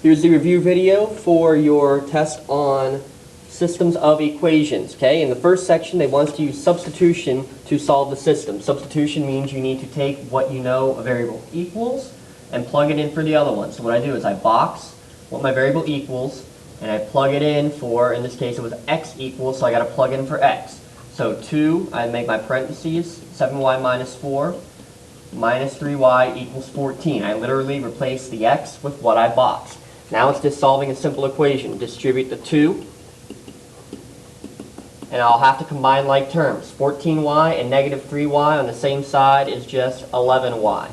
Here's the review video for your test on systems of equations. Okay, in the first section they want us to use substitution to solve the system. Substitution means you need to take what you know a variable equals and plug it in for the other one. So what I do is I box what my variable equals and I plug it in for, in this case it was x equals, so I got to plug in for x. So 2, I make my parentheses, 7y minus 4 minus 3y equals 14. I literally replace the x with what I boxed. Now it's just solving a simple equation. Distribute the 2, and I'll have to combine like terms. 14y and negative 3y on the same side is just 11y.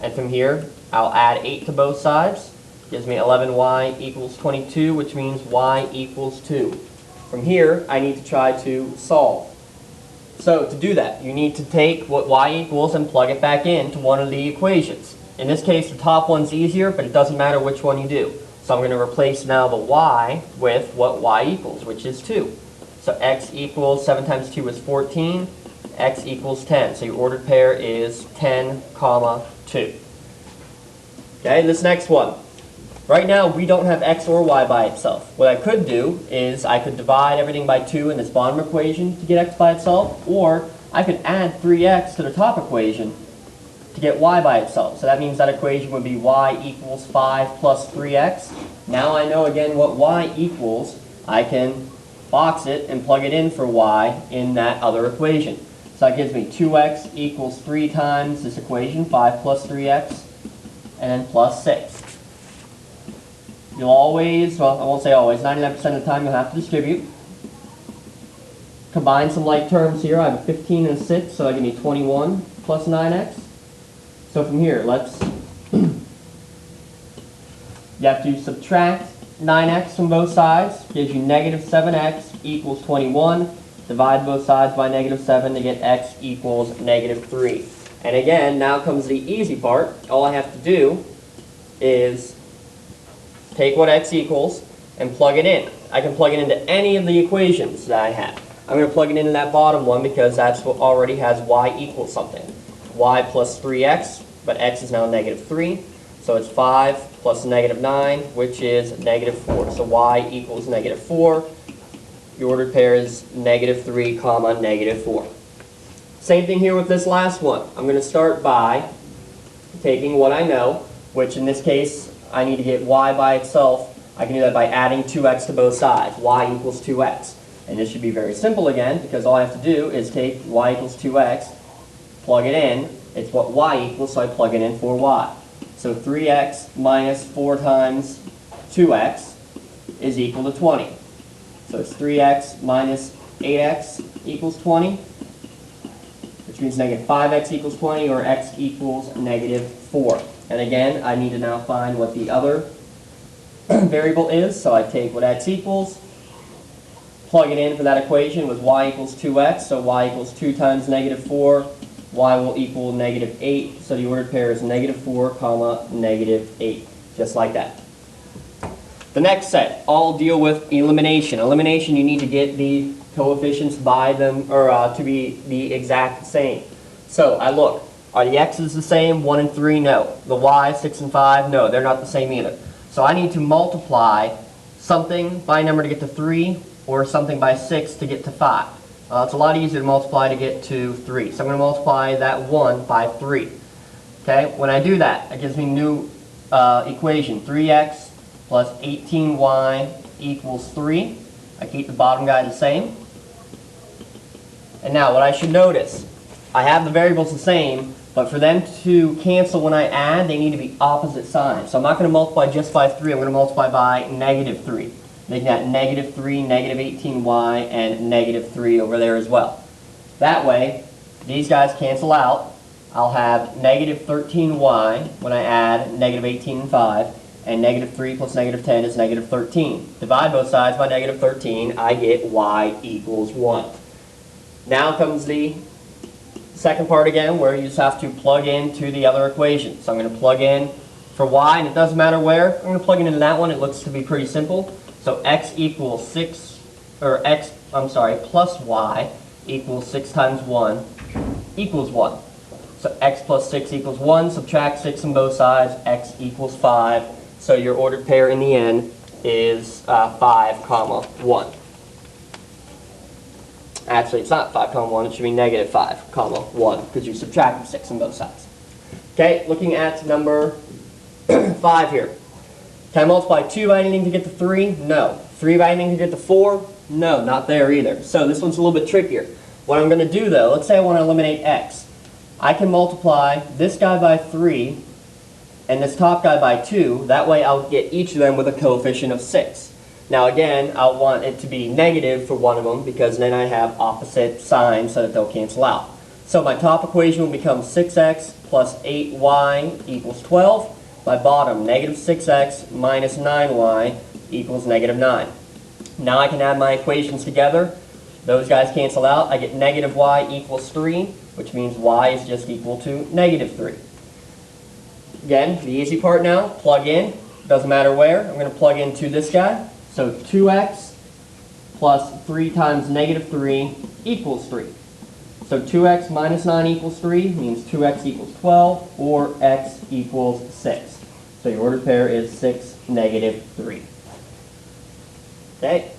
And from here, I'll add 8 to both sides. Gives me 11y equals 22, which means y equals 2. From here, I need to try to solve. So to do that, you need to take what y equals and plug it back into one of the equations. In this case, the top one's easier, but it doesn't matter which one you do. So I'm going to replace now the y with what y equals, which is 2. So x equals 7 times 2 is 14, x equals 10. So your ordered pair is 10, comma 2. Okay, this next one. Right now, we don't have x or y by itself. What I could do is I could divide everything by 2 in this bottom equation to get x by itself, or I could add 3x to the top equation to get y by itself. So that means that equation would be y equals 5 plus 3x. Now I know again what y equals. I can box it and plug it in for y in that other equation. So that gives me 2x equals 3 times this equation, 5 plus 3x, and then plus 6. You'll always, well, I won't say always, 99% of the time you'll have to distribute. Combine some like terms here. I have a 15 and a 6, so that gives me 21 plus 9x. So from here, you have to subtract 9x from both sides. Gives you negative 7x equals 21. Divide both sides by negative 7 to get x equals negative 3. And again, now comes the easy part. All I have to do is take what x equals and plug it in. I can plug it into any of the equations that I have. I'm going to plug it into that bottom one because that's what already has y equals something. Y plus 3x, but x is now negative 3. So it's 5 plus negative 9, which is negative 4. So y equals negative 4. The ordered pair is negative 3, comma, negative 4. Same thing here with this last one. I'm going to start by taking what I know, which in this case, I need to get y by itself. I can do that by adding 2x to both sides. Y equals 2x. And this should be very simple again, because all I have to do is take y equals 2x, plug it in. It's what y equals, so I plug it in for y. So 3x minus 4 times 2x is equal to 20. So it's 3x minus 8x equals 20, which means negative 5x equals 20, or x equals negative 4. And again, I need to now find what the other variable is. So I take what x equals, plug it in for that equation with y equals 2x. So y equals 2 times negative 4. Y will equal negative 8. So the ordered pair is negative 4, comma, negative 8. Just like that. The next set, all deal with elimination. Elimination, you need to get the coefficients by them, or to be the exact same. So I look. Are the x's the same? 1 and 3? No. The y, 6 and 5? No, they're not the same either. So I need to multiply something by a number to get to 3, or something by 6 to get to 5. It's a lot easier to multiply to get to 3. So I'm going to multiply that 1 by 3. Okay, when I do that, it gives me a new equation. 3x plus 18y equals 3. I keep the bottom guy the same. And now what I should notice, I have the variables the same, but for them to cancel when I add, they need to be opposite signs. So I'm not going to multiply just by 3, I'm going to multiply by negative 3. Making that negative 3, negative 18y, and negative 3 over there as well. That way, these guys cancel out. I'll have negative 13y when I add negative 18 and 5, and negative 3 plus negative 10 is negative 13. Divide both sides by negative 13, I get y equals 1. Now comes the second part again, where you just have to plug into the other equation. So I'm going to plug in for y, and it doesn't matter where. I'm going to plug it into that one. It looks to be pretty simple. So x equals 6, or plus y equals 6 times 1 equals 1. So x plus 6 equals 1. Subtract 6 on both sides. X equals 5. So your ordered pair in the end is 5, comma 1. Actually, it's not 5, comma 1. It should be negative 5, comma 1, because you subtracted 6 on both sides. Okay, looking at number 5 here. Can I multiply 2 by anything to get to 3? No. 3 by anything to get to 4? No, not there either. So this one's a little bit trickier. What I'm going to do though, let's say I want to eliminate x. I can multiply this guy by 3 and this top guy by 2. That way I'll get each of them with a coefficient of 6. Now again, I'll want it to be negative for one of them because then I have opposite signs so that they'll cancel out. So my top equation will become 6x plus 8y equals 12. My bottom, negative 6x minus 9y equals negative 9. Now I can add my equations together. Those guys cancel out. I get negative y equals 3, which means y is just equal to negative 3. Again, the easy part now, plug in. Doesn't matter where. I'm going to plug into this guy. So 2x plus 3 times negative 3 equals 3. So 2x minus 9 equals 3 means 2x equals 12, or x equals 6. So your ordered pair is 6, negative 3. Okay,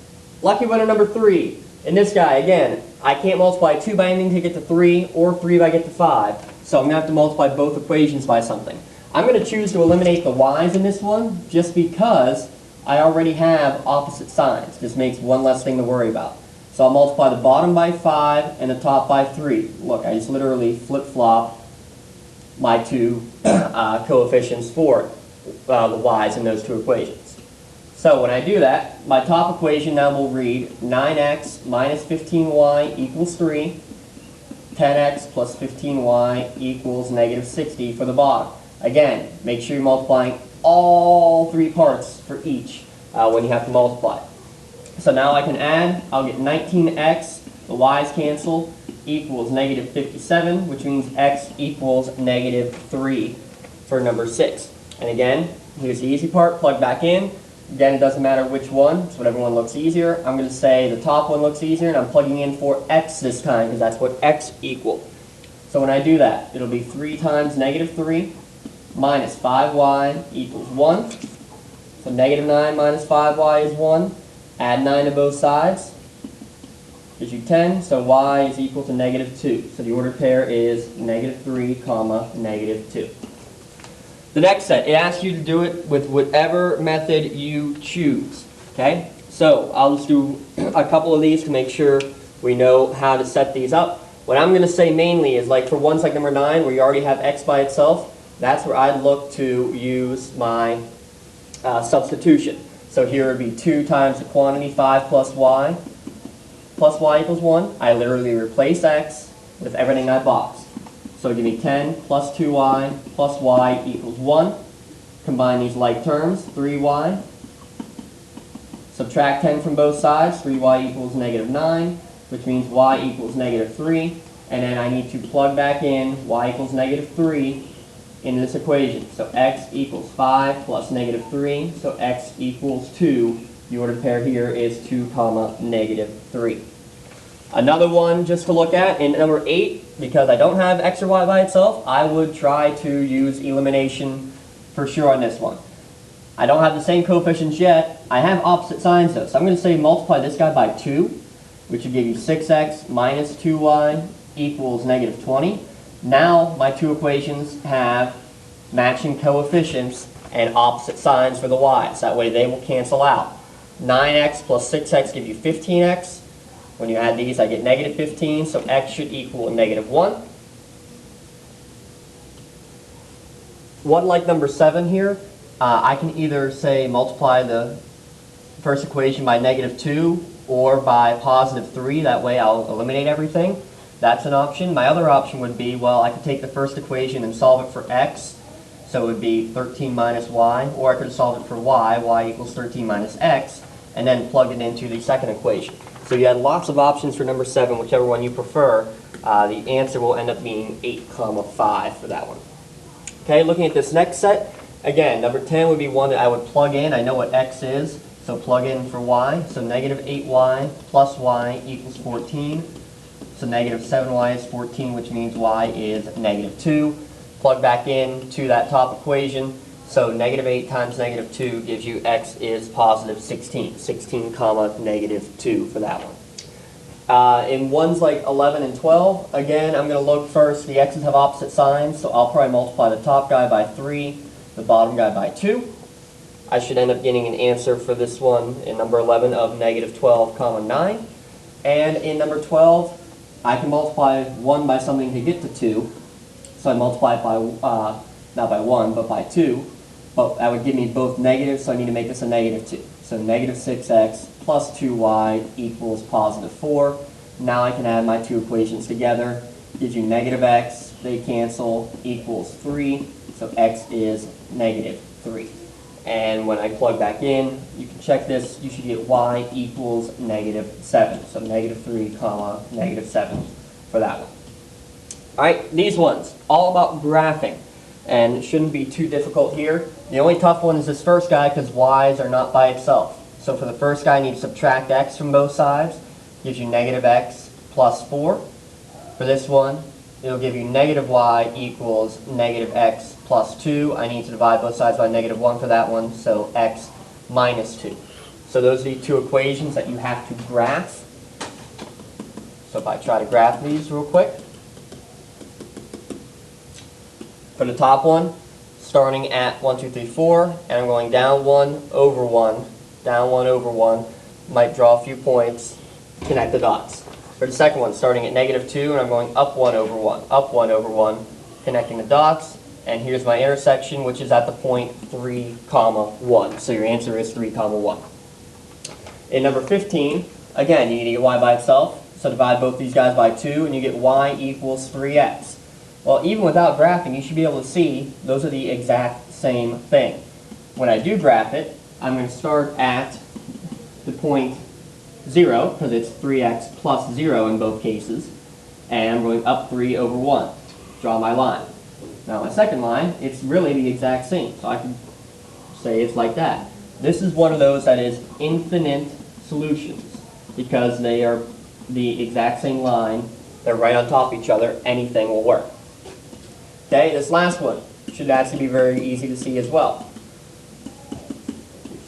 lucky winner number 3. In this guy, again, I can't multiply 2 by anything to get to 3, or 3 by get to 5. So I'm going to have to multiply both equations by something. I'm going to choose to eliminate the y's in this one, just because I already have opposite signs. This makes one less thing to worry about. So I'll multiply the bottom by 5 and the top by 3. Look, I just literally flip-flop my two coefficients for the y's in those two equations. So when I do that, my top equation now will read 9x minus 15y equals 3. 10x plus 15y equals negative 60 for the bottom. Again, make sure you're multiplying all 3 parts for each when you have to multiply. So now I can add. I'll get 19x, the y's cancel, equals negative 57, which means x equals negative 3 for number 6. And again, here's the easy part, plug back in. Again, it doesn't matter which one, it's whatever one looks easier. I'm going to say the top one looks easier, and I'm plugging in for x this time, because that's what x equals. So when I do that, it'll be 3 times negative 3 minus 5y equals 1. So negative 9 minus 5y is 1. Add 9 to both sides. Gives you 10, so y is equal to negative 2. So the ordered pair is negative 3, comma, negative 2. The next set, it asks you to do it with whatever method you choose. Okay? So I'll just do a couple of these to make sure we know how to set these up. What I'm going to say mainly is, like for ones like number 9 where you already have x by itself, that's where I'd look to use my substitution. So here would be 2 times the quantity 5 plus y equals 1. I literally replace x with everything I boxed. So give me 10 plus 2y plus y equals 1. Combine these like terms, 3y. Subtract 10 from both sides, 3y equals negative 9, which means y equals negative 3. And then I need to plug back in y equals negative 3 into this equation. So x equals 5 plus negative 3, so x equals 2. The ordered pair here is 2 comma negative 3. Another one just to look at in number 8, because I don't have x or y by itself, I would try to use elimination for sure on this one. I don't have the same coefficients yet. I have opposite signs though, so I'm going to say multiply this guy by 2, which would give you 6x minus 2y equals negative 20. Now my two equations have matching coefficients and opposite signs for the y's. That way they will cancel out. 9x plus 6x give you 15x. When you add these, I get negative 15, so x should equal negative 1. One like number 7 here, I can either say multiply the first equation by negative 2 or by positive 3. That way I'll eliminate everything. That's an option. My other option would be, well, I could take the first equation and solve it for x. So it would be 13 minus y, or I could solve it for y equals 13 minus x, and then plug it into the second equation. So you had lots of options for number 7, whichever one you prefer. The answer will end up being 8 comma 5 for that one. Okay, looking at this next set, again, number 10 would be one that I would plug in. I know what x is, so plug in for y. So negative 8y plus y equals 14. So negative 7y is 14, which means y is negative 2. Plug back in to that top equation. So negative 8 times negative 2 gives you x is positive 16. 16 comma negative 2 for that one. In ones like 11 and 12, again, I'm going to look first. The x's have opposite signs, so I'll probably multiply the top guy by 3, the bottom guy by 2. I should end up getting an answer for this one in number 11 of negative 12 comma 9. And in number 12, I can multiply 1 by something to get to 2. So I multiply it by, not by 1, but by 2. But that would give me both negatives, so I need to make this a negative 2. So negative 6x plus 2y equals positive 4. Now I can add my two equations together. Gives you negative x, they cancel, equals 3. So x is negative 3. And when I plug back in, you can check this, you should get y equals negative 7. So negative 3 comma negative 7 for that one. Alright, these ones, all about graphing. And it shouldn't be too difficult here. The only tough one is this first guy because y's are not by itself. So for the first guy, I need to subtract x from both sides. Gives you negative x plus 4. For this one, it'll give you negative y equals negative x plus 2. I need to divide both sides by negative 1 for that one, so x minus 2. So those are the two equations that you have to graph. So if I try to graph these real quick. For the top one, starting at 1, 2, 3, 4, and I'm going down 1 over 1, down 1 over 1, might draw a few points, connect the dots. For the second one, starting at negative 2, and I'm going up 1 over 1, up 1 over 1, connecting the dots, and here's my intersection, which is at the point 3, comma 1. So your answer is 3, comma 1. In number 15, again, you need to get y by itself, so divide both these guys by 2, and you get y equals 3x. Well, even without graphing, you should be able to see those are the exact same thing. When I do graph it, I'm going to start at the point 0, because it's 3x plus 0 in both cases, and I'm going up 3 over 1. Draw my line. Now my second line, it's really the exact same, so I can say it's like that. This is one of those that is infinite solutions, because they are the exact same line, they're right on top of each other, anything will work. Okay, this last one should actually be very easy to see as well.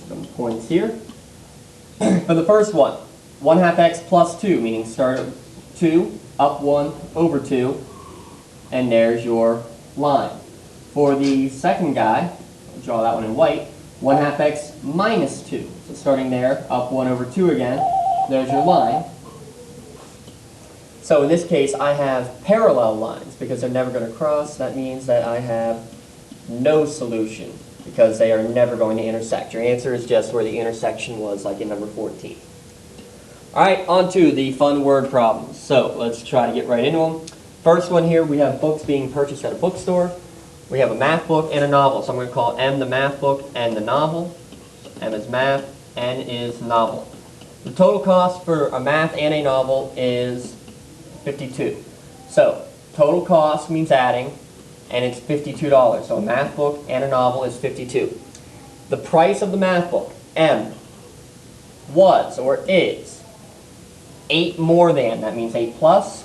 Some points here. For the first one, 1/2 x plus 2, meaning start at 2, up 1 over 2, and there's your line. For the second guy, I'll draw that one in white, 1/2 x minus 2. So starting there, up 1 over 2 again, there's your line. So in this case, I have parallel lines because they're never going to cross. That means that I have no solution because they are never going to intersect. Your answer is just where the intersection was, like in number 14. All right, on to the fun word problems. So let's try to get right into them. First one here, we have books being purchased at a bookstore. We have a math book and a novel. So I'm going to call M the math book and the novel. So M is math, N is novel. The total cost for a math and a novel is 52. So total cost means adding, and it's $52. So a math book and a novel is 52. The price of the math book, M, was or is 8 more than, that means 8 plus,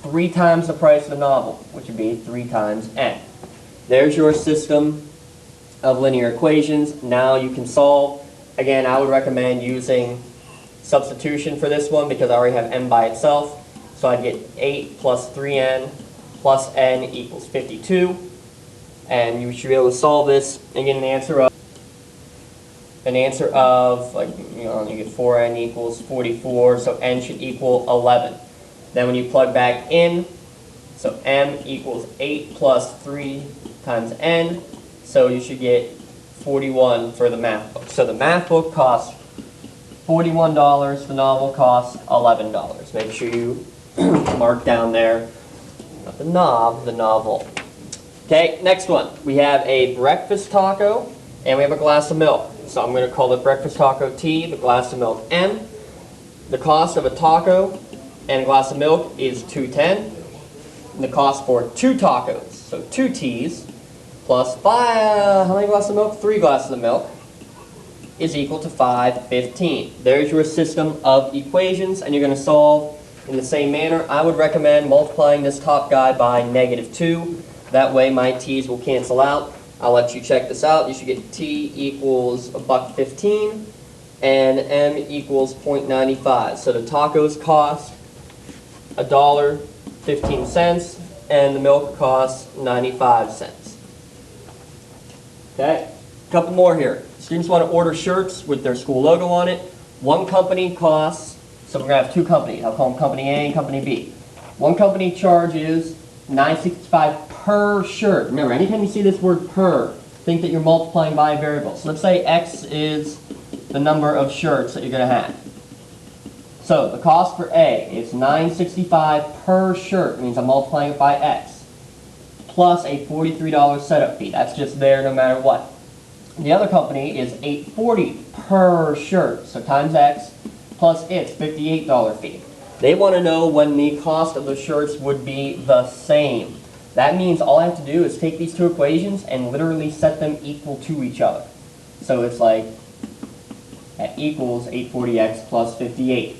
3 times the price of the novel, which would be 3 times N. There's your system of linear equations. Now you can solve. Again, I would recommend using substitution for this one because I already have M by itself. So I'd get 8 plus 3n plus n equals 52. And you should be able to solve this and get an answer of, like, you get 4n equals 44, so n should equal 11. Then when you plug back in, so m equals 8 plus 3 times n, so you should get 41 for the math book. So the math book costs $41, the novel costs $11. Make sure you mark down there, not the knob, the novel. Okay, next one. We have a breakfast taco, and we have a glass of milk. So I'm going to call the breakfast taco T, the glass of milk M. The cost of a taco and a glass of milk is $2.10. And the cost for 2 tacos, so 2 T's, plus 5, how many glasses of milk? 3 glasses of milk, is equal to $5.15. There's your system of equations, and you're going to solve in the same manner. I would recommend multiplying this top guy by -2. That way my t's will cancel out. I'll let you check this out. You should get T equals $1.15 and M equals 0.95. So the tacos cost $1.15 and the milk costs 95 cents. Okay, a couple more here. Students want to order shirts with their school logo on it. One company costs, so we're going to have two companies. I'll call them Company A and Company B. One company charges $9.65 per shirt. Remember, anytime you see this word per, think that you're multiplying by a variable. So let's say X is the number of shirts that you're going to have. So the cost for A is $9.65 per shirt. It means I'm multiplying it by X. Plus a $43 setup fee. That's just there no matter what. The other company is $8.40 per shirt. So times X plus its $58 fee. They want to know when the cost of the shirts would be the same. That means all I have to do is take these two equations and literally set them equal to each other. So it's like that equals 840x plus 58.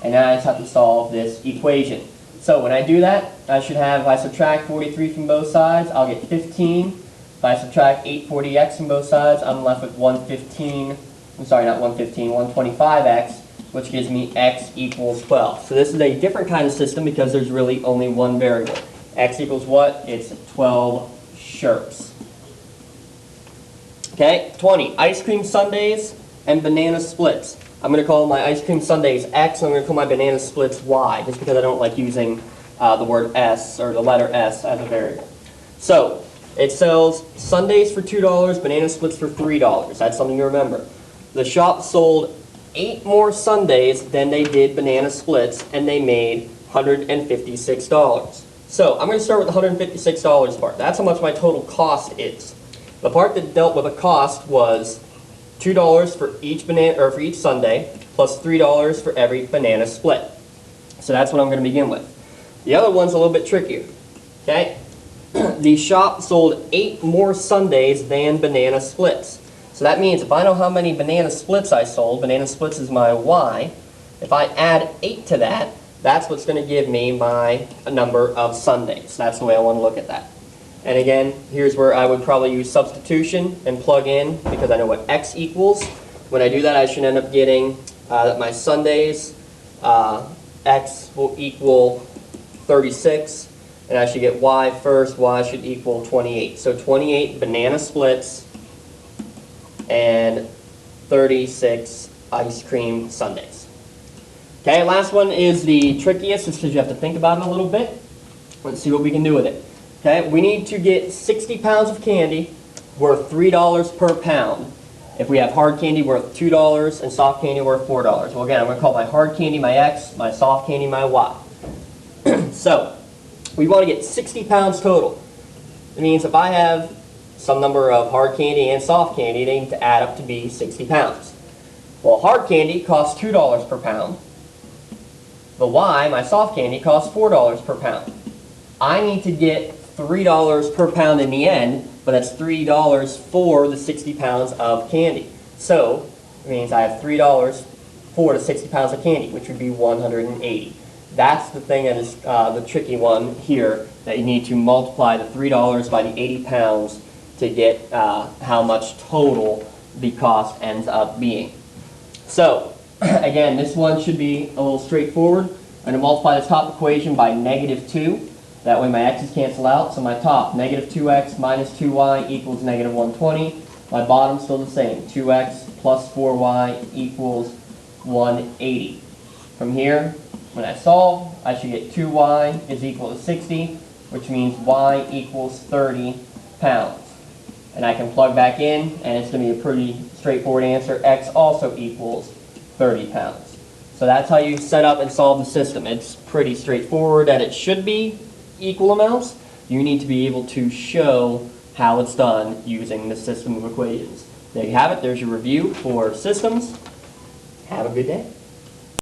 And now I just have to solve this equation. So when I do that, I should have, if I subtract 43 from both sides, I'll get 15. If I subtract 840x from both sides, I'm left with 125x, which gives me x equals 12. So this is a different kind of system because there's really only one variable. X equals what? It's 12 shirts. Okay, 20. Ice cream sundaes and banana splits. I'm going to call my ice cream sundaes X, and I'm going to call my banana splits Y, just because I don't like using the word S, or the letter S, as a variable. So, it sells sundaes for $2, banana splits for $3. That's something to remember. The shop sold 8 more sundaes than they did banana splits, and they made $156. So, I'm going to start with the $156 part. That's how much my total cost is. The part that dealt with a cost was $2 for each banana, or for each sundae, plus $3 for every banana split. So that's what I'm going to begin with. The other one's a little bit trickier. Okay? The shop sold 8 more sundaes than banana splits. So that means if I know how many banana splits I sold, banana splits is my Y, if I add 8 to that, that's what's going to give me my number of sundaes. That's the way I want to look at that. And again, here's where I would probably use substitution and plug in, because I know what X equals. When I do that, I should end up getting that my sundaes, X will equal 36, and I should get Y first. Y should equal 28. So 28 banana splits and 36 ice cream sundaes. Okay, last one is the trickiest, just because you have to think about it a little bit. Let's see what we can do with it. Okay, we need to get 60 pounds of candy worth $3 per pound. If we have hard candy worth $2 and soft candy worth $4. Well, again, I'm going to call my hard candy my X, my soft candy my Y. So, we want to get 60 pounds total. It means if I have some number of hard candy and soft candy, they need to add up to be 60 pounds. Well, hard candy costs $2 per pound. The Y, my soft candy, costs $4 per pound. I need to get $3 per pound in the end, but that's $3 for the 60 pounds of candy. So, it means I have $3 for the 60 pounds of candy, which would be 180. That's the thing that is the tricky one here, that you need to multiply the $3 by the 80 pounds to get how much total the cost ends up being. So, again, this one should be a little straightforward. I'm going to multiply this top equation by -2. That way my x's cancel out. So my top, -2x minus 2y equals -120. My bottom's still the same. 2x plus 4y equals 180. From here, when I solve, I should get 2y is equal to 60, which means y equals 30 pounds. And I can plug back in, and it's going to be a pretty straightforward answer. X also equals 30 pounds. So that's how you set up and solve the system. It's pretty straightforward, and it should be equal amounts. You need to be able to show how it's done using the system of equations. There you have it. There's your review for systems. Have a good day.